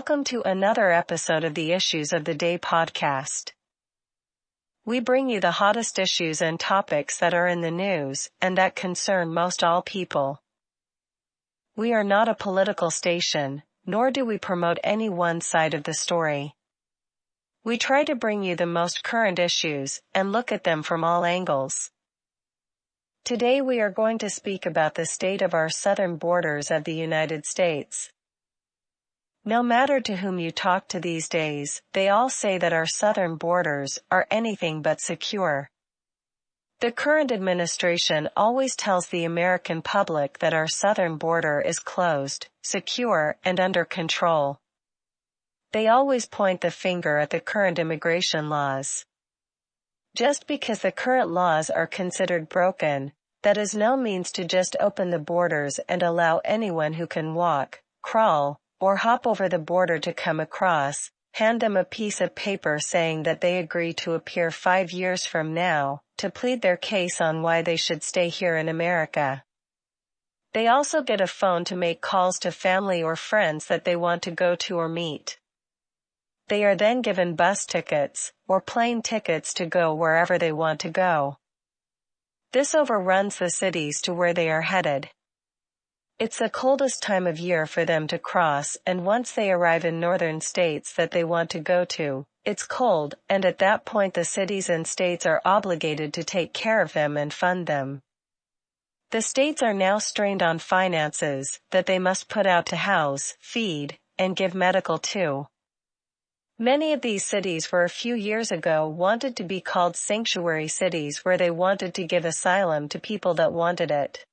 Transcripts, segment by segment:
Welcome to another episode of the Issues of the Day podcast. We bring you the hottest issues and topics that are in the news and that concern most all people. We are not a political station, nor do we promote any one side of the story. We try to bring you the most current issues and look at them from all angles. Today we are going to speak about the state of our southern borders of the United States. No matter to whom you talk to these days, they all say that our southern borders are anything but secure. The current administration always tells the American public that our southern border is closed, secure, and under control. They always point the finger at the current immigration laws. Just because the current laws are considered broken, that is no means to just open the borders and allow anyone who can walk, crawl, or hop over the border to come across, hand them a piece of paper saying that they agree to appear 5 years from now, to plead their case on why they should stay here in America. They also get a phone to make calls to family or friends that they want to go to or meet. They are then given bus tickets, or plane tickets to go wherever they want to go. This overruns the cities to where they are headed. It's the coldest time of year for them to cross, and once they arrive in northern states that they want to go to, it's cold, and at that point the cities and states are obligated to take care of them and fund them. The states are now strained on finances that they must put out to house, feed, and give medical to. Many of these cities were a few years ago wanted to be called sanctuary cities where they wanted to give asylum to people that wanted it.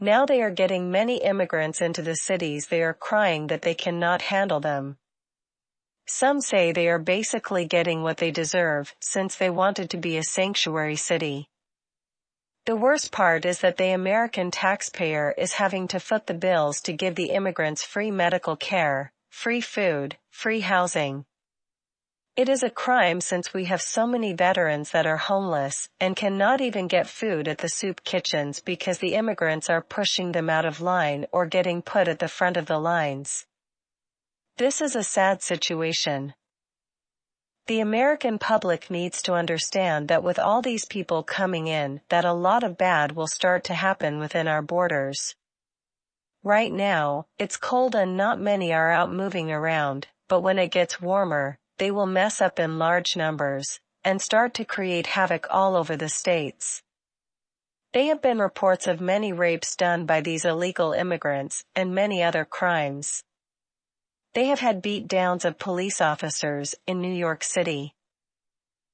Now they are getting many immigrants into the cities. They are crying that they cannot handle them. Some say they are basically getting what they deserve, since they wanted to be a sanctuary city. The worst part is that the American taxpayer is having to foot the bills to give the immigrants free medical care, free food, free housing. It is a crime since we have so many veterans that are homeless and cannot even get food at the soup kitchens because the immigrants are pushing them out of line or getting put at the front of the lines. This is a sad situation. The American public needs to understand that with all these people coming in, that a lot of bad will start to happen within our borders. Right now, it's cold and not many are out moving around, but when it gets warmer, they will mess up in large numbers, and start to create havoc all over the states. There have been reports of many rapes done by these illegal immigrants, and many other crimes. They have had beat-downs of police officers in New York City.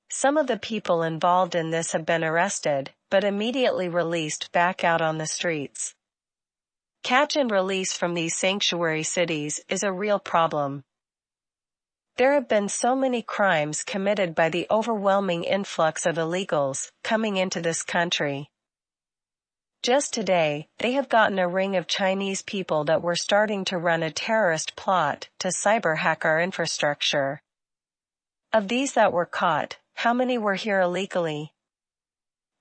Some of the people involved in this have been arrested, but immediately released back out on the streets. Catch and release from these sanctuary cities is a real problem. There have been so many crimes committed by the overwhelming influx of illegals coming into this country. Just today, they have gotten a ring of Chinese people that were starting to run a terrorist plot to cyber-hack our infrastructure. Of these that were caught, how many were here illegally?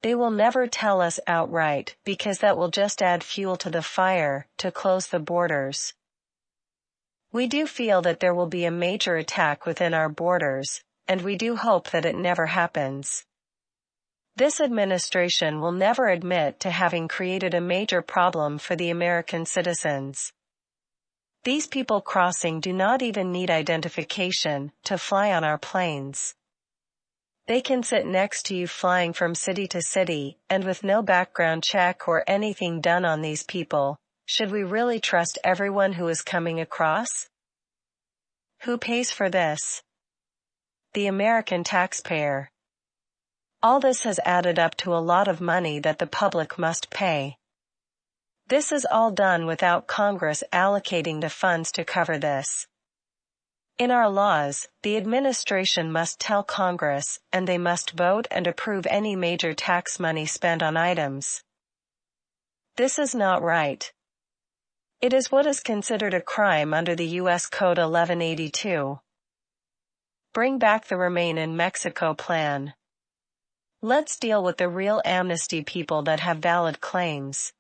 They will never tell us outright because that will just add fuel to the fire to close the borders. We do feel that there will be a major attack within our borders, and we do hope that it never happens. This administration will never admit to having created a major problem for the American citizens. These people crossing do not even need identification to fly on our planes. They can sit next to you flying from city to city, and with no background check or anything done on these people. Should we really trust everyone who is coming across? Who pays for this? The American taxpayer. All this has added up to a lot of money that the public must pay. This is all done without Congress allocating the funds to cover this. In our laws, the administration must tell Congress, and they must vote and approve any major tax money spent on items. This is not right. It is what is considered a crime under the U.S. Code 1182. Bring back the Remain in Mexico plan. Let's deal with the real amnesty people that have valid claims.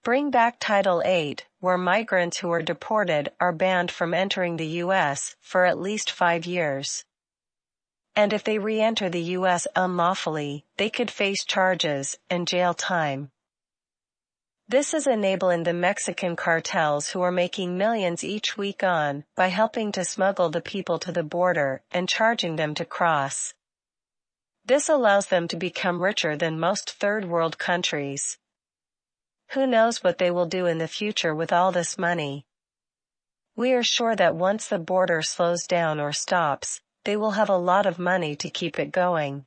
Bring back Title VIII, where migrants who are deported are banned from entering the U.S. for at least 5 years. And if they re-enter the U.S. unlawfully, they could face charges and jail time. This is enabling the Mexican cartels who are making millions each week by helping to smuggle the people to the border and charging them to cross. This allows them to become richer than most third-world countries. Who knows what they will do in the future with all this money? We are sure that once the border slows down or stops, they will have a lot of money to keep it going.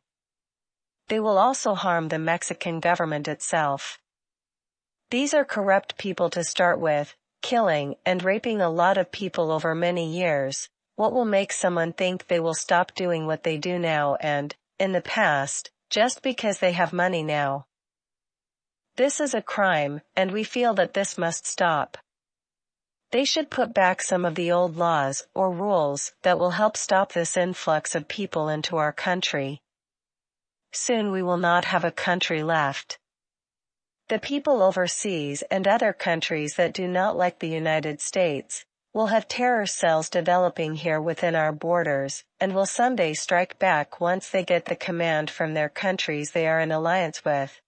They will also harm the Mexican government itself. These are corrupt people to start with, killing and raping a lot of people over many years. What will make someone think they will stop doing what they do now and, in the past, just because they have money now? This is a crime, and we feel that this must stop. They should put back some of the old laws or rules that will help stop this influx of people into our country. Soon we will not have a country left. The people overseas and other countries that do not like the United States will have terror cells developing here within our borders and will someday strike back once they get the command from their countries they are in alliance with.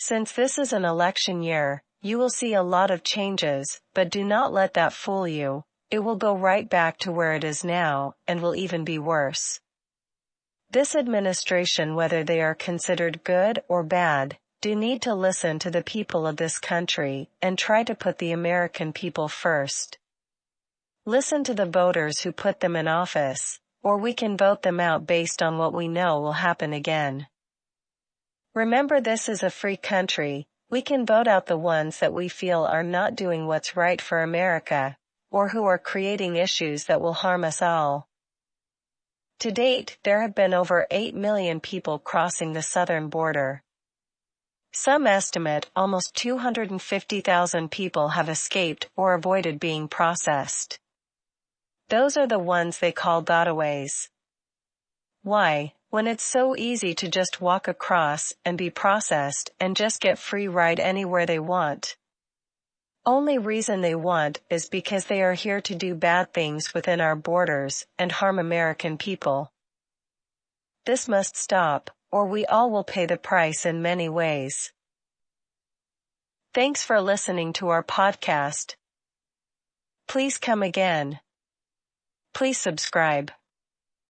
Since this is an election year, you will see a lot of changes, but do not let that fool you. It will go right back to where it is now, and will even be worse. This administration, whether they are considered good or bad, do need to listen to the people of this country and try to put the American people first. Listen to the voters who put them in office, or we can vote them out based on what we know will happen again. Remember, this is a free country. We can vote out the ones that we feel are not doing what's right for America, or who are creating issues that will harm us all. To date, there have been over 8 million people crossing the southern border. Some estimate almost 250,000 people have escaped or avoided being processed. Those are the ones they call gotaways. Why, when it's so easy to just walk across and be processed and just get free ride anywhere they want? Only reason they want is because they are here to do bad things within our borders and harm American people. This must stop, or we all will pay the price in many ways. Thanks for listening to our podcast. Please come again. Please subscribe.